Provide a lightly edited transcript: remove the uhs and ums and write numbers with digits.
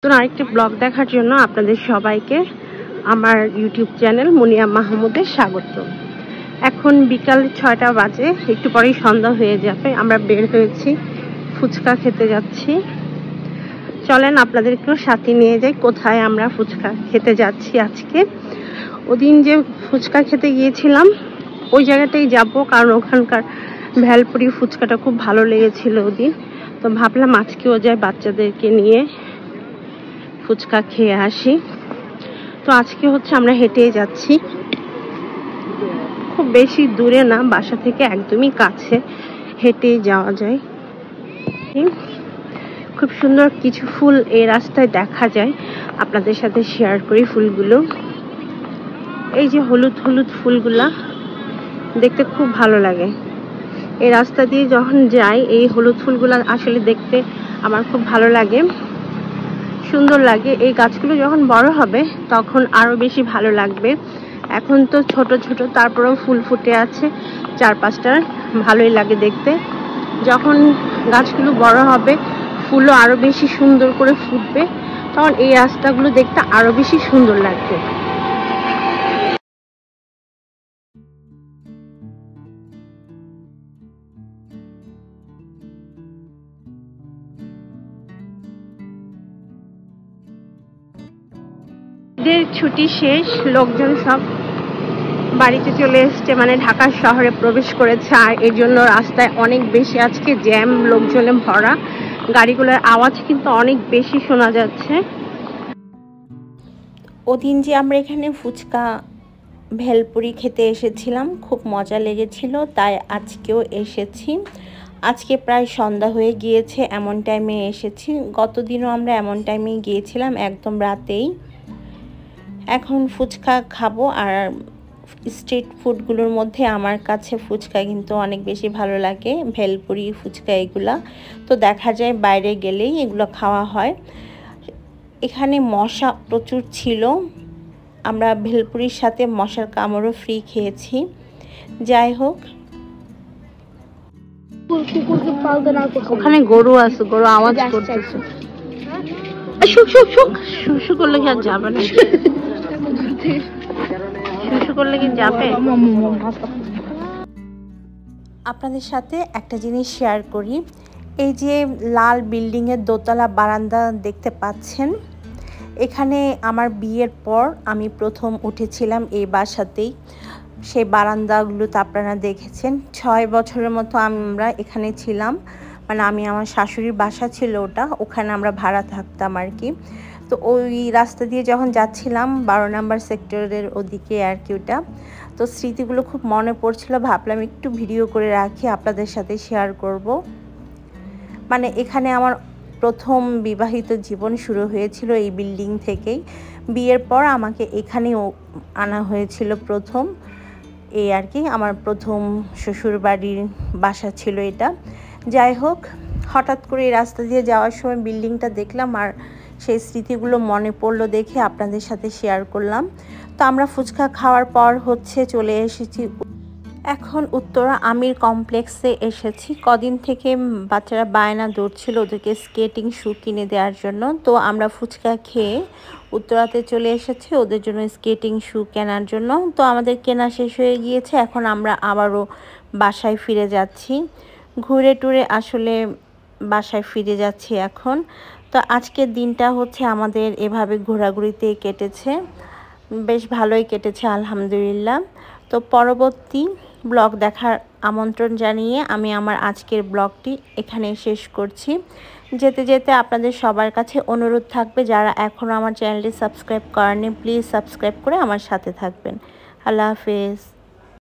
নতুন আরেকটি ব্লগ দেখার জন্য আপনাদের সবাইকে আমার ইউটিউব চ্যানেল মুনিয়া মাহমুদের স্বাগত। এখন বিকাল 6টা বাজে, একটু পরেই সন্ধ্যা হয়ে যাবে। আমরা বের হয়েছি, ফুচকা খেতে যাচ্ছি। চলেন আপনাদেরকেও সাথে নিয়ে যাই কোথায় আমরা ফুচকা খেতে যাচ্ছি আজকে। ওদিন যে ফুচকা খেতে গিয়েছিলাম ওই জায়গাটাই যাব, কারণ ওখানকার ভেলপুরি ফুচকাটা খুব ভালো লেগেছিল ওদিন। তো ভাবলাম আজকেও যাই, বাচ্চাদেরকে নিয়ে ফুচকা খেয়ে আসি। তো আজকে আমরা হেঁটেই যাচ্ছি, খুব বেশি দূরে না, বাসা থেকে একদমই কাছে, হেঁটেই যাওয়া যায়। খুব সুন্দর কিছু ফুল এই রাস্তায় দেখা যায়, আপনাদের সাথে শেয়ার করি ফুলগুলো। এই যে হলুদ হলুদ ফুলগুলা দেখতে খুব ভালো লাগে। এই রাস্তা দিয়ে যখন যাই এই হলুদ ফুলগুলা আসলে দেখতে আমার খুব ভালো লাগে, সুন্দর লাগে। এই গাছগুলো যখন বড় হবে তখন আরো বেশি ভালো লাগবে। এখন তো ছোট ছোট, তারপরেও ফুল ফুটে আছে 4-5টা, ভালোই লাগে দেখতে। যখন গাছগুলো বড় হবে ফুলও আরো বেশি সুন্দর করে ফুটবে, তখন এই রাস্তাগুলো দেখতে আরো বেশি সুন্দর লাগবে। ঈদের ছুটি শেষ, লোকজন সব বাড়িতে চলে এসছে, মানে ঢাকা শহরে প্রবেশ করেছে। আর এর জন্য রাস্তায় অনেক বেশি আজকে জ্যাম, লোকজনে ভরা, গাড়িগুলোর আওয়াজ কিন্তু অনেক বেশি শোনা যাচ্ছে। ওদিন যে আমরা এখানে ফুচকা ভেলপুরি খেতে এসেছিলাম, খুব মজা লেগেছিল, তাই আজকেও এসেছি। আজকে প্রায় সন্ধ্যা হয়ে গিয়েছে, এমন টাইমে এসেছি। গতদিনও আমরা এমন টাইমেই গিয়েছিলাম, একদম রাতেই। এখন ফুচকা খাবো। আর স্ট্রিট ফুডগুলোর মধ্যে আমার কাছে ফুচকা কিন্তু অনেক বেশি ভালো লাগে, ভেলপুরি ফুচকা এগুলা। তো দেখা যায় বাইরে গেলেই এগুলো খাওয়া হয়। এখানে মশা প্রচুর ছিল, আমরা ভেলপুরির সাথে মশার কামড়ও ফ্রি খেয়েছি। যাই হোক, ওখানে গরু আছে, গরু আওয়াজ করতেছে। শুশু করলে কি আর যাবে না? শুশু করলে কি যাবে? আপনাদের সাথে একটা জিনিস শেয়ার করি। এই যে লাল বিল্ডিং এর দোতলা বারান্দা দেখতে পাচ্ছেন, এখানে আমার বিয়ের পর আমি প্রথম উঠেছিলাম এই বাসাতেই। সেই বারান্দাগুলো তো আপনারা দেখেছেন। 6 বছরের মতো আমরা এখানে ছিলাম, মানে আমি, আমার শাশুড়ির বাসা ছিল ওটা, ওখানে আমরা ভাড়া থাকতাম আর কি। তো ওই রাস্তা দিয়ে যখন যাচ্ছিলাম 12 নম্বর সেক্টরের ওদিকে আর কি ওটা, তো স্মৃতিগুলো খুব মনে পড়ছিল, ভাবলাম একটু ভিডিও করে রাখি, আপনাদের সাথে শেয়ার করব। মানে এখানে আমার প্রথম বিবাহিত জীবন শুরু হয়েছিল এই বিল্ডিং থেকেই। বিয়ের পর আমাকে এখানেও আনা হয়েছিল প্রথম, এই আর কি আমার প্রথম শ্বশুর বাড়ির বাসা ছিল এটা। যাই হোক, হঠাৎ করে এই রাস্তা দিয়ে যাওয়ার সময় বিল্ডিংটা দেখলাম, আর সেই স্মৃতিগুলো মনে পড়লো দেখে আপনাদের সাথে শেয়ার করলাম। তো আমরা ফুচকা খাওয়ার পর চলে এসেছি এখন উত্তরা আমির কমপ্লেক্সে এসেছি। কদিন থেকে বাচ্চারা বায়না ধরছিল ওদেরকে স্কেটিং শু কিনে দেওয়ার জন্য। তো আমরা ফুচকা খেয়ে উত্তরাতে চলে এসেছি ওদের জন্য স্কেটিং শু কেনার জন্য। তো আমাদের কেনা শেষ হয়ে গিয়েছে, এখন আমরা আবারও বাসায় ফিরে যাচ্ছি। ঘুরে টুরে আসলে বাসায় ফিরে যাচ্ছি এখন। তো আজকের দিনটা আমাদের এভাবে ঘোরাঘুরিতে কেটেছে, বেশ ভালোই কেটেছে আলহামদুলিল্লাহ। তো পরবর্তী ব্লগ দেখার আমন্ত্রণ জানিয়ে আমি আমার আজকের ব্লগটি এখানে শেষ করছি। যেতে যেতে আপনাদের সবার কাছে অনুরোধ থাকবে, যারা এখনও আমার চ্যানেলটি সাবস্ক্রাইব করেননি প্লিজ সাবস্ক্রাইব করে আমার সাথে থাকবেন। আল্লাহ হাফেজ।